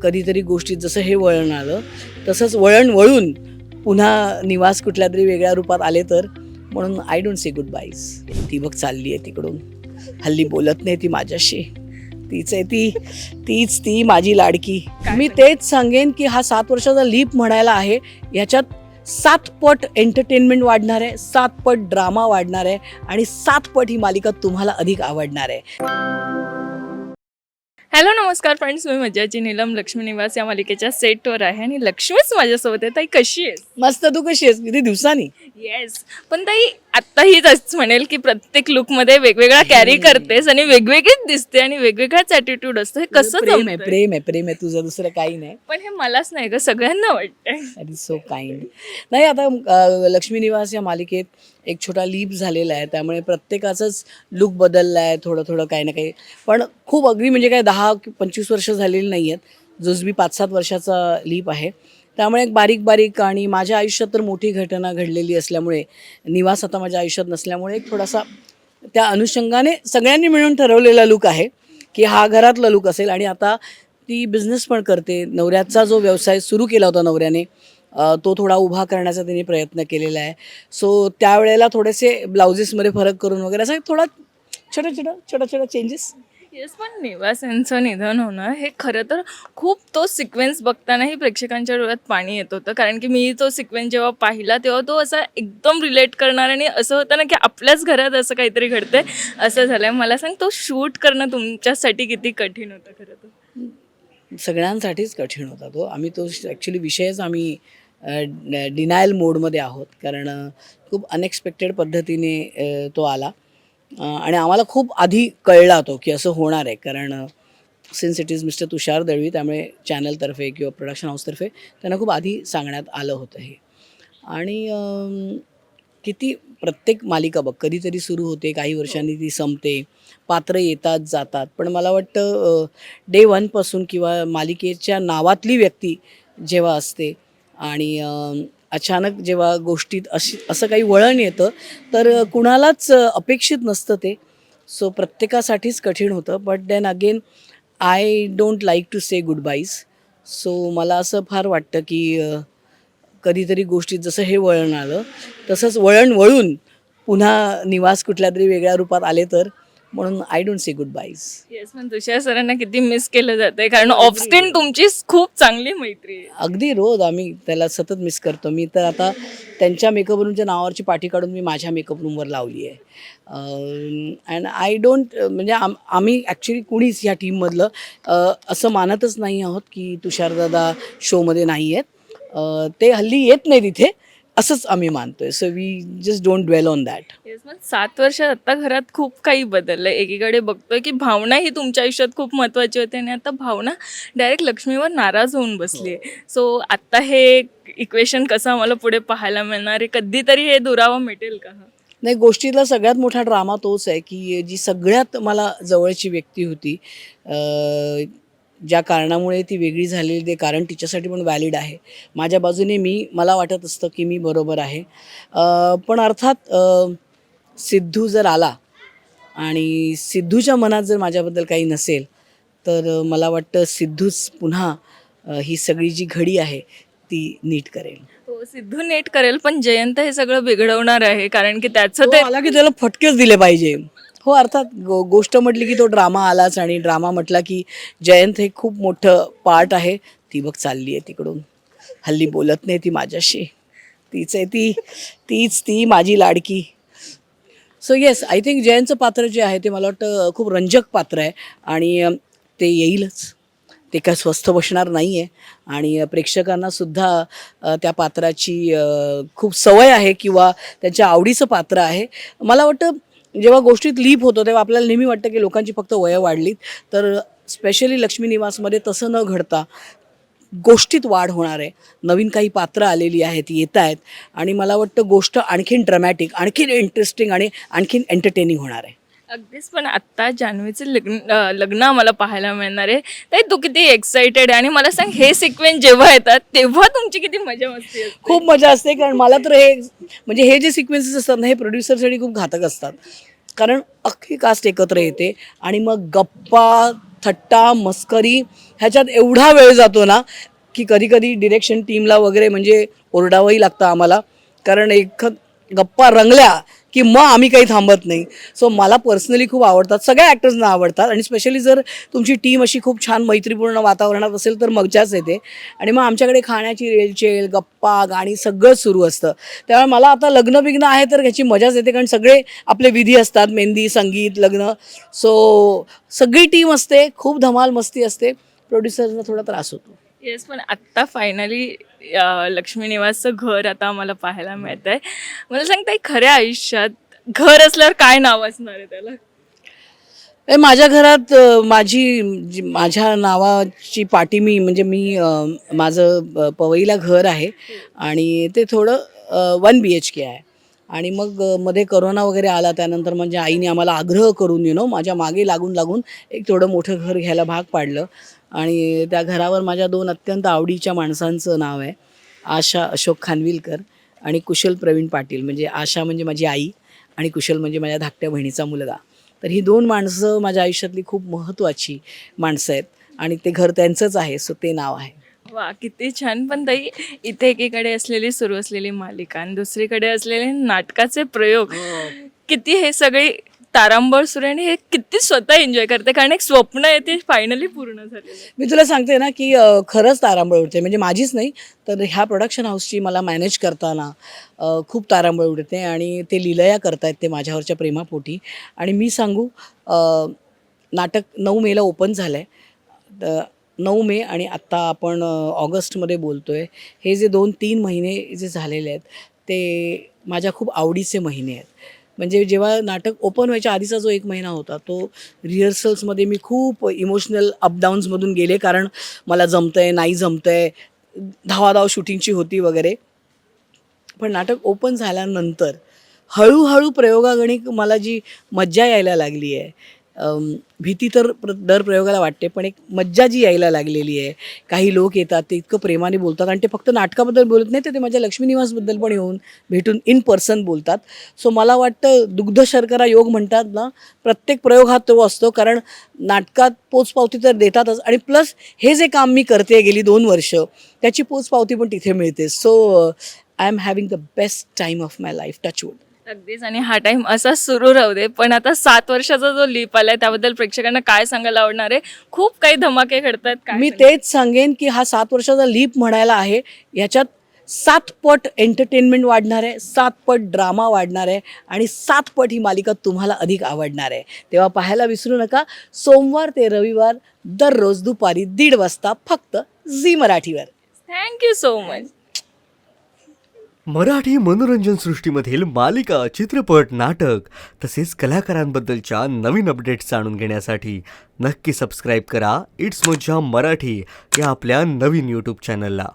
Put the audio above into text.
कधीतरी गोष्टीत जसं हे वळण आलं तसंच वळण वळून पुन्हा निवास कुठल्या तरी वेगळ्या रूपात आले तर, म्हणून आय डोंट से गुड बाईज. ती बघ चालली आहे तिकडून, हल्ली बोलत नाही ती माझ्याशी. तीच आहे ती माझी लाडकी. मी तेच सांगेन की हा 7 वर्षाचा लीप म्हणायला आहे. ह्याच्यात 7 पट एंटरटेनमेंट वाढणार आहे, 7 पट ड्रामा वाढणार आहे आणि 7 पट ही मालिका तुम्हाला अधिक आवडणार आहे. हॅलो नमस्कार फ्रेंड्स, मी मज्जाची नीलम लक्ष्मी निवास या मालिकेच्या सेटवर आहे आणि लक्ष्मीच माझ्यासोबत आहे. ताई कशी आहेस? मस्त. तू कशी आहेस? किती दिवसांनी? येस, पण ताई आत्ता हीच म्हणेल की प्रत्येक लुकमध्ये वेगवेगळा कॅरी करतेस आणि वेगवेगळीच दिसते आणि वेगवेगळाच ॲटिट्यूड असतं. हे कसं प्रेम आहे, जमतंय? प्रेम आहे तुझं, दुसरं काही नाही. पण हे मलाच नाही ग, सगळ्यांना वाटतंय. That is so kind. नाही, आता लक्ष्मी निवास या मालिकेत एक छोटा लीप झालेला आहे, त्यामुळे प्रत्येकाचंच लुक बदलला आहे थोडं काही ना काही. पण खूप अगदी म्हणजे काय 10-25 वर्ष झालेली नाही आहेत, जुजबी 5-7 वर्षाचा लीप आहे. त्यामुळे एक बारीक आणि माझ्या आयुष्यात तर मोठी घटना घडलेली असल्यामुळे, निवास आता माझ्या आयुष्यात नसल्यामुळे एक थोडासा त्या अनुषंगाने सगळ्यांनी मिळून ठरवलेला लुक आहे की हा घरातला लुक असेल. आणि आता ती बिझनेस पण करते. नवऱ्याचा जो व्यवसाय सुरू केला होता नवऱ्याने, तो थोडा उभा करण्याचा तिने प्रयत्न केलेला आहे. सो त्यावेळेला थोडेसे ब्लाउजेसमध्ये फरक करून वगैरे असं थोडा छोटा चेंजेस. येस, पण निवास यांचं निधन होणं हे खरं तर खूप, तो सिक्वेन्स बघतानाही प्रेक्षकांच्या डोळ्यात पाणी येत होतं. कारण की मी तो सिक्वेन्स जेव्हा पाहिला तेव्हा तो असा एकदम रिलेट करणार आणि असं होतं ना की आपल्याच घरात असं काहीतरी घडतंय असं झालं. मला सांग, तो शूट करणं तुमच्यासाठी किती कठीण होतं? खरं तर सगळ्यांसाठीच कठीण होता तो. आम्ही तो ॲक्च्युली विषयच आम्ही डिनायल मोडमध्ये आहोत, कारण खूप अनएक्सपेक्टेड पद्धतीने तो आला. आणि आम्हाला खूप आधी कळला तो की असं होणार आहे, कारण सिन्स इट इज मिस्टर तुषार दळवी, त्यामुळे चॅनलतर्फे किंवा प्रोडक्शन हाऊसतर्फे त्यांना खूप आधी सांगण्यात आलं होतं हे. आणि किती प्रत्येक मालिका बघ कधीतरी सुरू होते, काही वर्षांनी ती संपते, पात्र येतात जातात. पण मला वाटतं डे 1पासून किंवा मालिकेच्या नावातली व्यक्ती जेव्हा असते आणि अचानक जेव्हा गोष्टीत असं काही वळण येतं तर कुणालाच अपेक्षित नसतं ते. सो प्रत्येकासाठीच कठीण होतं. But then again I don't like to say goodbyes. So मला असं फार वाटतं की कधीतरी गोष्टीत जसं हे वळण आलं तसंच वळण वळून पुन्हा निवास कुठल्या तरी वेगळ्या रूपात आले तर, म्हणून I don't say goodbyes. Yes, पण तुषार सरांना किती मिस केलं जातंय, कारण ऑफस्क्रीन तुमची खूप चांगली मैत्री आहे. अगदी रोज आम्ही त्याला सतत मिस करतो. मी तर आता त्यांच्या मेकअप रूमच्या नावावरची पाठी काढून मी माझ्या मेकअप रूमवर लावली आहे. अँड आय डोंट म्हणजे आम्ही ॲक्च्युली कुणीच ह्या टीममधलं असं मानतच नाही आहोत की तुषारदादा शोमध्ये नाही आहेत. ते हल्ली येत नाही तिथे, असंच आम्ही मानतोय. So we just don't dwell on that. Yes, मग 7 वर्षात आता घरात खूप काही बदललं. एकीकडे बघतोय की भावना ही तुमच्या आयुष्यात खूप महत्त्वाची होती आणि आता भावना डायरेक्ट लक्ष्मीवर नाराज होऊन बसली आहे. सो आत्ता हे इक्वेशन कसं आम्हाला पुढे पाहायला मिळणार आहे? कधीतरी हे दुरावा मिटेल का? नाही, गोष्टीतला सगळ्यात मोठा ड्रामा तोच आहे की जी सगळ्यात मला जवळची व्यक्ती होती, ज्या कारणामुळे ती वेगळी झालेली, ते कारण तिच्यासाठी पण व्हॅलिड आहे. माझ्या बाजूने मला वाटत असतं की मी बरोबर आहे. पण अर्थात सिद्धू जर आला आणि सिद्धूच्या मनात जर माझ्याबद्दल काही नसेल तर मला वाटतं सिद्धूच पुन्हा ही सगळी जी घडी आहे ती नीट करेल. हो, सिद्धू नेट करेल, पण जयंत हे सगळं बिघडवणार आहे, कारण की त्याचं तो ते आला की त्याला फटकेच दिले पाहिजे. हो, अर्थात गोष्ट म्हटली की तो ड्रामा आलाच, आणि ड्रामा म्हटला की जयंत हे खूप मोठं पार्ट आहे. ती बघ चालली आहे तिकडून, हल्ली बोलत नाही ती माझ्याशी. तीच आहे ती माझी लाडकी. सो येस, आय थिंक जयंतचं पात्र जे आहे ते मला वाटतं खूप रंजक पात्र आहे आणि ते येईलच. ते काय स्वस्थ बसणार नाही आहे. आणि प्रेक्षकांनासुद्धा त्या पात्राची खूप सवय आहे किंवा त्यांच्या आवडीचं पात्र आहे. मला वाटतं जेव्हा गोष्टीत लीप होतो तेव्हा आपल्याला नेहमी वाटतं की लोकांची फक्त वयं वाढलीत, तर स्पेशली लक्ष्मी निवासमध्ये तसं न घडता गोष्टीत वाढ होणार आहे. नवीन काही पात्र आलेली आहेत, येत आहेत, आणि मला वाटतं गोष्ट आणखीन ड्रमॅटिक, आणखीन इंटरेस्टिंग आणि आणखीन एंटरटेनिंग होणार आहे. अगदीच. पण आत्ता जान्हवीचं लग्न आम्हाला पाहायला मिळणार आहे. ताई, तू किती एक्साइटेड आहे? आणि मला सांग, हे सिक्वेन्स जेव्हा येतात तेव्हा तुमची किती मजा मस्ती असते? खूप मजा असते, कारण मला तर हे जे सिक्वेन्सेस असतात ना, हे प्रोड्युसरसाठी खूप घातक असतात. कारण अख्खी कास्ट एकत्र येते आणि मग गप्पा थट्टा मस्करी ह्याच्यात एवढा वेळ जातो ना की कधी कधी डिरेक्शन टीमला वगैरे म्हणजे ओरडावंही लागतं आम्हाला, कारण एक गप्पा रंगल्या की मग आम्ही काही थांबत नाही. सो मला पर्सनली खूप आवडतात, सगळ्या ॲक्टर्सना आवडतात आणि स्पेशली जर तुमची टीम अशी खूप छान मैत्रीपूर्ण वातावरणात असेल तर मजाच येते. आणि मग आमच्याकडे खाण्याची रेलचेल गप्पा गाणी सगळं सुरू असतं. त्यामुळे मला आता लग्न बिग्न आहे तर ह्याची मजाच येते, कारण सगळे आपले विधी असतात, मेहंदी संगीत लग्न. सो सगळी टीम असते, खूप धमाल मस्ती असते. प्रोड्युसर्सना थोडा त्रास होतो. येस, पण आत्ता फायनली लक्ष्मी निवासचं घर आता आम्हाला पाहायला मिळत आहे. मला सांगता खऱ्या आयुष्यात घर असल्यावर काय नाव असणार आहे त्याला? माझ्या घरात माझ्या नावाची पाटी म्हणजे माझं पवईला घर आहे आणि ते थोडं 1 BHK आहे. आणि मग मध्ये करोना वगैरे आला, त्यानंतर म्हणजे आईने आम्हाला आग्रह करून माझ्या मागे लागून लागून एक थोडं मोठं घर घ्यायला भाग पाडलं. आणि त्या घरावर माझ्या 2 अत्यंत आवडीच्या माणसांचं नाव आहे, आशा अशोक खानविलकर आणि कुशल प्रवीण पाटील. म्हणजे आशा म्हणजे माझी आई आणि कुशल म्हणजे माझ्या धाकट्या बहिणीचा मुलगा. तर ही 2 माणसं माझ्या आयुष्यातली खूप महत्त्वाची माणसं आहेत आणि ते घर त्यांचंच आहे. सो ते नाव आहे. वा, किती छान. पण ताई, इथे एकीकडे असलेली सुरू असलेली मालिका आणि दुसरीकडे असलेले नाटकाचे प्रयोग, किती हे सगळे तारांबळ सुरू आहे आणि हे किती स्वतः एन्जॉय करते, कारण एक स्वप्न आहे ते फायनली पूर्ण झालेलं आहे. मी तुला सांगते ना की खरंच तारांबळ उडते. म्हणजे माझीच नाही तर ह्या प्रोडक्शन हाऊसची मला मॅनेज करताना खूप तारांबळ उडते. आणि ते लीलया करतायत ते माझ्यावरच्या प्रेमापोटी. आणि मी सांगू, नाटक 9 मेला ओपन झालं आहे. 9 मे आणि आत्ता आपण ऑगस्टमध्ये बोलतो आहे. हे जे 2-3 महिने जे झालेले आहेत ते माझ्या खूप आवडीचे महिने आहेत. म्हणजे जेव्हा नाटक ओपन व्हायच्या आधीचा जो 1 महिना होता तो रिहर्सल्समध्ये मी खूप इमोशनल अपडाऊन्समधून गेले, कारण मला जमतं आहे नाही जमतं आहे, धावाधाव शूटिंगची होती वगैरे. पण नाटक ओपन झाल्यानंतर हळूहळू प्रयोगागणिक मला जी मज्जा यायला लागली आहे, भीती तर दर प्रयोगाला वाटते, पण एक मज्जा जी यायला लागलेली आहे. काही लोक येतात ते इतकं प्रेमाने बोलतात आणि ते फक्त नाटकाबद्दल बोलत नाही, तर ते माझ्या लक्ष्मी निवासबद्दल पण येऊन भेटून इन पर्सन बोलतात. सो मला वाटतं दुग्ध शर्करा योग म्हणतात ना, प्रत्येक प्रयोग हा तो असतो, कारण नाटकात पोचपावती तर देतातच आणि प्लस हे जे काम मी करते गेली 2 वर्ष त्याची पोचपावती पण तिथे मिळते. So I am having the best time of my life, touch wood. अगदीच, आणि हा टाइम असाच सुरू राहू दे. पण आता 7 वर्षाचा जो लीप आलाय त्याबद्दल प्रेक्षकांना काय सांगायला आवडणार आहे? खूप काही धमाके घडतात. काय मी तेच सांगेन की हा 7 वर्षाचा लीप म्हणायला आहे. याच्यात 7 पट एंटरटेनमेंट वाढणार आहे, 7 पट ड्रामा वाढणार आहे आणि 7 पट ही मालिका तुम्हाला अधिक आवडणार आहे. तेव्हा पाहायला विसरू नका. सोमवार ते रविवार दररोज दुपारी 1:30 वाजता फक्त झी मराठीवर. Thank you so much. मराठी मनोरंजन सृष्टीमधील मालिका, चित्रपट, नाटक तसेच कलाकारांबद्दलच्या नवीन अपडेट्स जाणून घेण्यासाठी नक्की सबस्क्राईब करा इट्स मज्जा मराठी या आपल्या नवीन यूट्यूब चॅनलला.